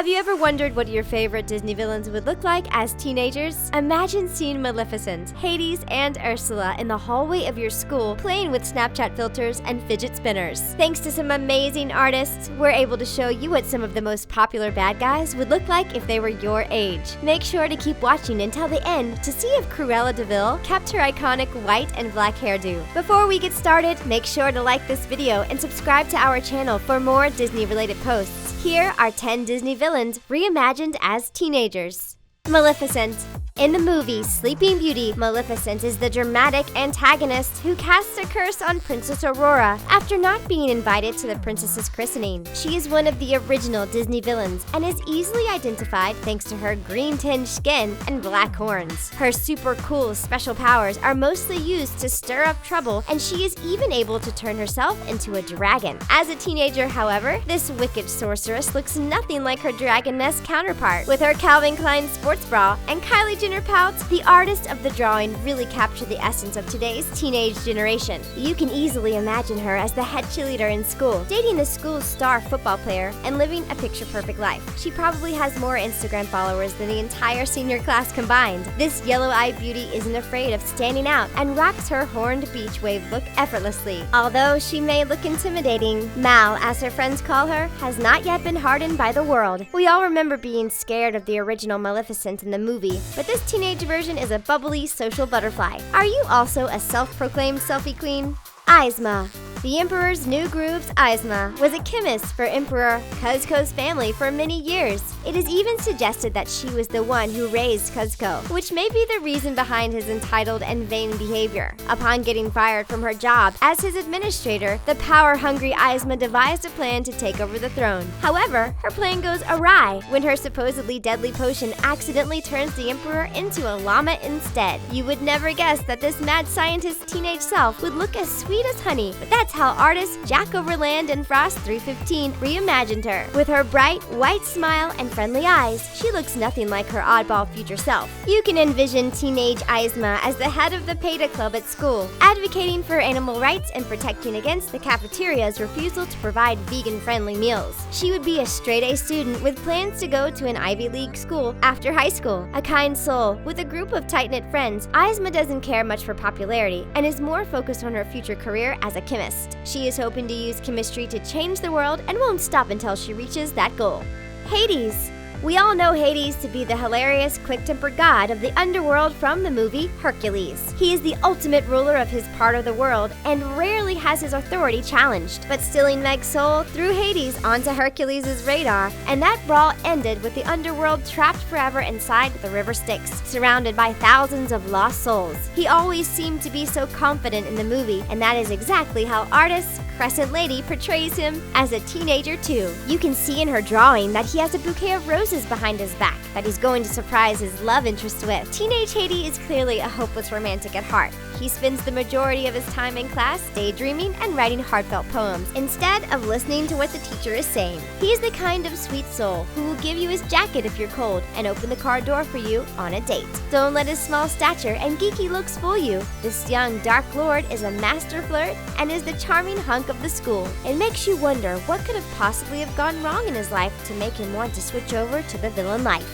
Have you ever wondered what your favorite Disney villains would look like as teenagers? Imagine seeing Maleficent, Hades, and Ursula in the hallway of your school playing with Snapchat filters and fidget spinners. Thanks to some amazing artists, we're able to show you what some of the most popular bad guys would look like if they were your age. Make sure to keep watching until the end to see if Cruella De Vil kept her iconic white and black hairdo. Before we get started, make sure to like this video and subscribe to our channel for more Disney-related posts. Here are 10 Disney villains reimagined as teenagers. Maleficent. In the movie Sleeping Beauty, Maleficent is the dramatic antagonist who casts a curse on Princess Aurora after not being invited to the princess's christening. She is one of the original Disney villains and is easily identified thanks to her green-tinged skin and black horns. Her super cool special powers are mostly used to stir up trouble, and she is even able to turn herself into a dragon. As a teenager, however, this wicked sorceress looks nothing like her dragon-esque counterpart. With her Calvin Klein sports bra and Kylie Jenner pouts, the artist of the drawing really captured the essence of today's teenage generation. You can easily imagine her as the head cheerleader in school, dating the school's star football player, and living a picture-perfect life. She probably has more Instagram followers than the entire senior class combined. This yellow-eyed beauty isn't afraid of standing out and rocks her horned beach wave look effortlessly. Although she may look intimidating, Mal, as her friends call her, has not yet been hardened by the world. We all remember being scared of the original Maleficent in the movie, but this teenage version is a bubbly social butterfly. Are you also a self-proclaimed selfie queen? Isma. The Emperor's New Groove's Isma was a chemist for Emperor Kuzco's family for many years. It is even suggested that she was the one who raised Kuzco, which may be the reason behind his entitled and vain behavior. Upon getting fired from her job as his administrator, the power-hungry Isma devised a plan to take over the throne. However, her plan goes awry when her supposedly deadly potion accidentally turns the Emperor into a llama instead. You would never guess that this mad scientist's teenage self would look as sweet as honey, but that's how artist Jack Overland and Frost 315 reimagined her. With her bright, white smile and friendly eyes, she looks nothing like her oddball future self. You can envision teenage Isma as the head of the PETA club at school, advocating for animal rights and protecting against the cafeteria's refusal to provide vegan-friendly meals. She would be a straight-A student with plans to go to an Ivy League school after high school. A kind soul with a group of tight-knit friends, Isma doesn't care much for popularity and is more focused on her future career as a chemist. She is hoping to use chemistry to change the world and won't stop until she reaches that goal. Hades. We all know Hades to be the hilarious, quick-tempered god of the underworld from the movie Hercules. He is the ultimate ruler of his part of the world and rarely has his authority challenged. But stealing Meg's soul threw Hades onto Hercules' radar, and that brawl ended with the underworld trapped forever inside the river Styx, surrounded by thousands of lost souls. He always seemed to be so confident in the movie, and that is exactly how artist Crescent Lady portrays him as a teenager too. You can see in her drawing that he has a bouquet of roses behind his back that he's going to surprise his love interest with. Teenage Hades is clearly a hopeless romantic at heart. He spends the majority of his time in class daydreaming and writing heartfelt poems instead of listening to what the teacher is saying. He is the kind of sweet soul who will give you his jacket if you're cold and open the car door for you on a date. Don't let his small stature and geeky looks fool you. This young dark lord is a master flirt and is the charming hunk of the school. It makes you wonder what could have possibly have gone wrong in his life to make him want to switch over to the villain life.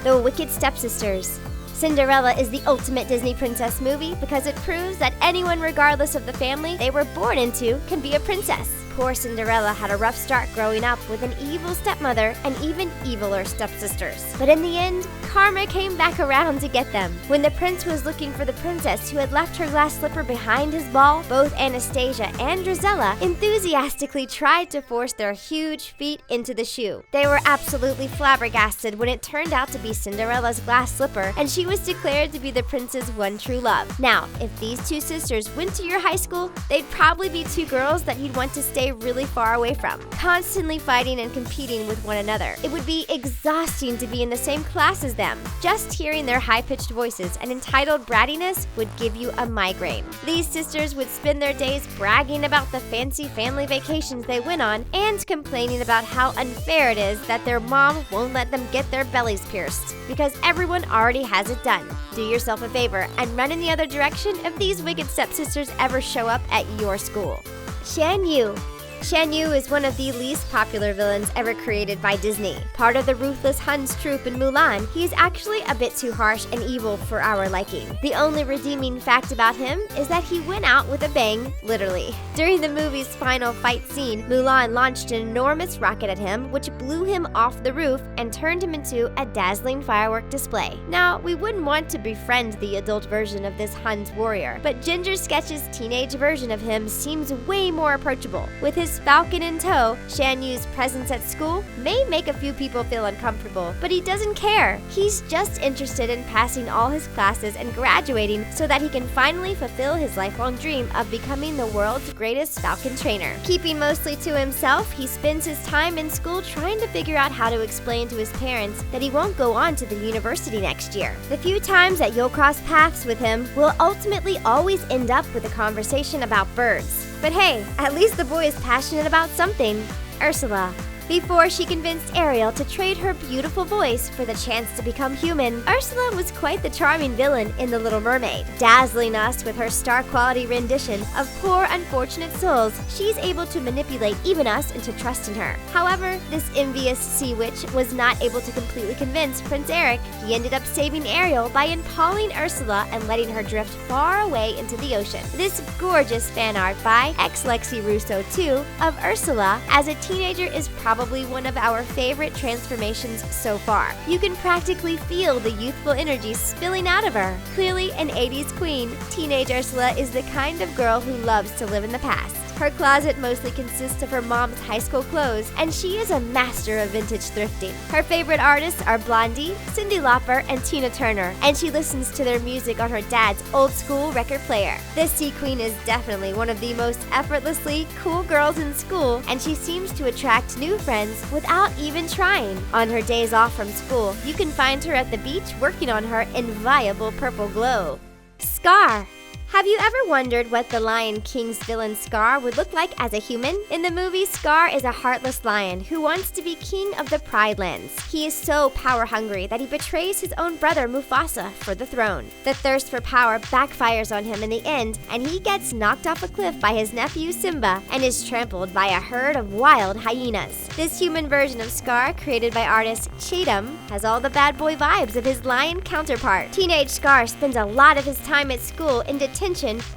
The Wicked Stepsisters. Cinderella is the ultimate Disney princess movie because it proves that anyone, regardless of the family they were born into, can be a princess. Poor Cinderella had a rough start growing up with an evil stepmother and even eviler stepsisters. But in the end, karma came back around to get them. When the prince was looking for the princess who had left her glass slipper behind his ball, both Anastasia and Drizella enthusiastically tried to force their huge feet into the shoe. They were absolutely flabbergasted when it turned out to be Cinderella's glass slipper, and she was declared to be the prince's one true love. Now, if these two sisters went to your high school, they'd probably be two girls that you'd want to stay really far away from, constantly fighting and competing with one another. It would be exhausting to be in the same class as them. Just hearing their high-pitched voices and entitled brattiness would give you a migraine. These sisters would spend their days bragging about the fancy family vacations they went on and complaining about how unfair it is that their mom won't let them get their bellies pierced because everyone already has it done. Do yourself a favor and run in the other direction if these wicked stepsisters ever show up at your school. Shan Yu. Shan Yu is one of the least popular villains ever created by Disney. Part of the ruthless Hun's troupe in Mulan, he is actually a bit too harsh and evil for our liking. The only redeeming fact about him is that he went out with a bang, literally. During the movie's final fight scene, Mulan launched an enormous rocket at him, which blew him off the roof and turned him into a dazzling firework display. Now, we wouldn't want to befriend the adult version of this Hun's warrior, but Ginger Sketch's teenage version of him seems way more approachable. With his falcon in tow, Shan Yu's presence at school may make a few people feel uncomfortable, but he doesn't care. He's just interested in passing all his classes and graduating so that he can finally fulfill his lifelong dream of becoming the world's greatest falcon trainer. Keeping mostly to himself, he spends his time in school trying to figure out how to explain to his parents that he won't go on to the university next year. The few times that you'll cross paths with him will ultimately always end up with a conversation about birds. But hey, at least the boy is passionate about something. Ursula. Before she convinced Ariel to trade her beautiful voice for the chance to become human, Ursula was quite the charming villain in The Little Mermaid. Dazzling us with her star-quality rendition of poor, unfortunate souls, she's able to manipulate even us into trusting her. However, this envious sea witch was not able to completely convince Prince Eric. He ended up saving Ariel by impaling Ursula and letting her drift far away into the ocean. This gorgeous fan art by ex-Lexi Russo, too, of Ursula as a teenager is probably one of our favorite transformations so far. You can practically feel the youthful energy spilling out of her. Clearly an 80s queen, teenage Ursula is the kind of girl who loves to live in the past. Her closet mostly consists of her mom's high school clothes, and she is a master of vintage thrifting. Her favorite artists are Blondie, Cyndi Lauper, and Tina Turner, and she listens to their music on her dad's old-school record player. This sea queen is definitely one of the most effortlessly cool girls in school, and she seems to attract new friends without even trying. On her days off from school, you can find her at the beach working on her inviolable purple glow. Scar. Have you ever wondered what the Lion King's villain Scar would look like as a human? In the movie, Scar is a heartless lion who wants to be king of the Pride Lands. He is so power-hungry that he betrays his own brother Mufasa for the throne. The thirst for power backfires on him in the end, and he gets knocked off a cliff by his nephew Simba and is trampled by a herd of wild hyenas. This human version of Scar, created by artist Chatham, has all the bad boy vibes of his lion counterpart. Teenage Scar spends a lot of his time at school in detention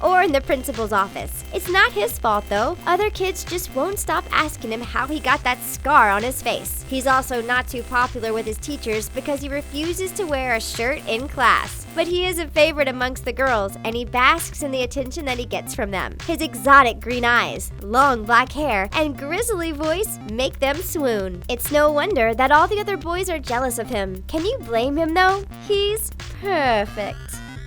or in the principal's office. It's not his fault though. Other kids just won't stop asking him how he got that scar on his face. He's also not too popular with his teachers because he refuses to wear a shirt in class. But he is a favorite amongst the girls, and he basks in the attention that he gets from them. His exotic green eyes, long black hair, and grisly voice make them swoon. It's no wonder that all the other boys are jealous of him. Can you blame him though? He's perfect.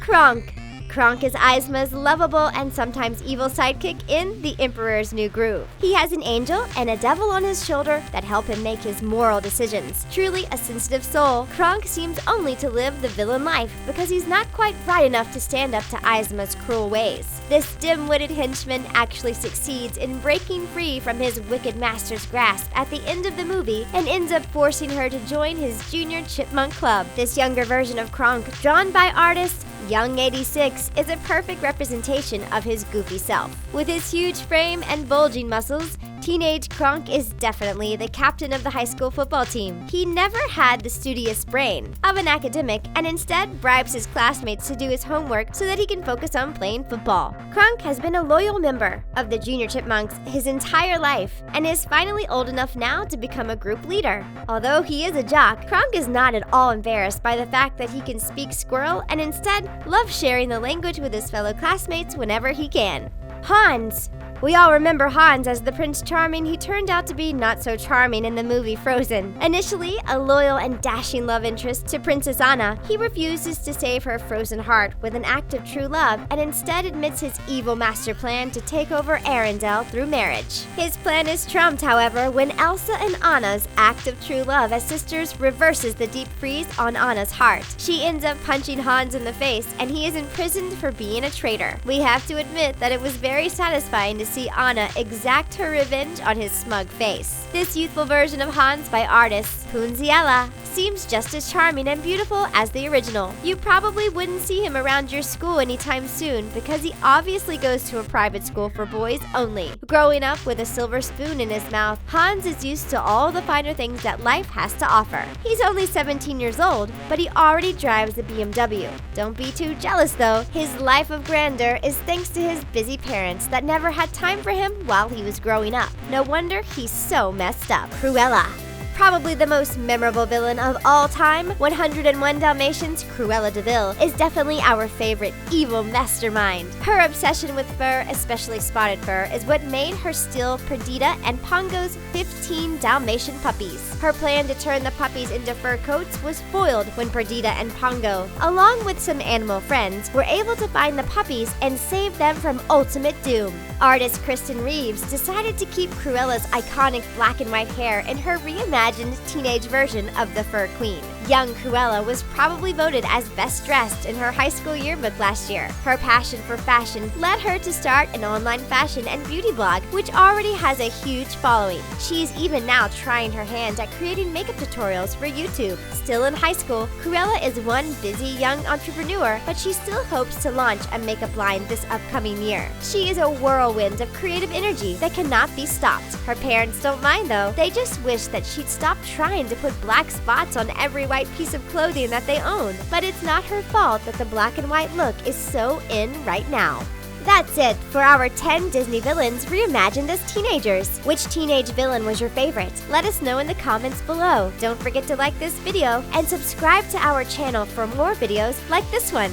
Kronk. Kronk is Isma's lovable and sometimes evil sidekick in The Emperor's New Groove. He has an angel and a devil on his shoulder that help him make his moral decisions. Truly a sensitive soul, Kronk seems only to live the villain life because he's not quite bright enough to stand up to Isma's cruel ways. This dim-witted henchman actually succeeds in breaking free from his wicked master's grasp at the end of the movie and ends up forcing her to join his junior chipmunk club. This younger version of Kronk, drawn by artist Young 86, is a perfect representation of his goofy self. With his huge frame and bulging muscles, teenage Kronk is definitely the captain of the high school football team. He never had the studious brain of an academic and instead bribes his classmates to do his homework so that he can focus on playing football. Kronk has been a loyal member of the Junior Chipmunks his entire life and is finally old enough now to become a group leader. Although he is a jock, Kronk is not at all embarrassed by the fact that he can speak squirrel and instead loves sharing the language with his fellow classmates whenever he can. Hans. We all remember Hans as the Prince Charming who turned out to be not so charming in the movie Frozen. Initially a loyal and dashing love interest to Princess Anna, he refuses to save her frozen heart with an act of true love and instead admits his evil master plan to take over Arendelle through marriage. His plan is trumped, however, when Elsa and Anna's act of true love as sisters reverses the deep freeze on Anna's heart. She ends up punching Hans in the face and he is imprisoned for being a traitor. We have to admit that it was very satisfying to see Anna exact her revenge on his smug face. This youthful version of Hans by artists Punziella seems just as charming and beautiful as the original. You probably wouldn't see him around your school anytime soon because he obviously goes to a private school for boys only. Growing up with a silver spoon in his mouth, Hans is used to all the finer things that life has to offer. He's only 17 years old, but he already drives a BMW. Don't be too jealous though. His life of grandeur is thanks to his busy parents that never had time for him while he was growing up. No wonder he's so messed up. Cruella. Probably the most memorable villain of all time, 101 Dalmatians, Cruella De Vil, is definitely our favorite evil mastermind. Her obsession with fur, especially spotted fur, is what made her steal Perdita and Pongo's 15 Dalmatian puppies. Her plan to turn the puppies into fur coats was foiled when Perdita and Pongo, along with some animal friends, were able to find the puppies and save them from ultimate doom. Artist Kristen Reeves decided to keep Cruella's iconic black and white hair in her reimagined teenage version of the Fur Queen. Young Cruella was probably voted as best dressed in her high school yearbook last year. Her passion for fashion led her to start an online fashion and beauty blog, which already has a huge following. She's even now trying her hand at creating makeup tutorials for YouTube. Still in high school, Cruella is one busy young entrepreneur, but she still hopes to launch a makeup line this upcoming year. She is a whirlwind of creative energy that cannot be stopped. Her parents don't mind though. They just wish that she'd stop trying to put black spots on every white piece of clothing that they own. But it's not her fault that the black and white look is so in right now. That's it for our 10 Disney villains reimagined as teenagers. Which teenage villain was your favorite? Let us know in the comments below. Don't forget to like this video and subscribe to our channel for more videos like this one.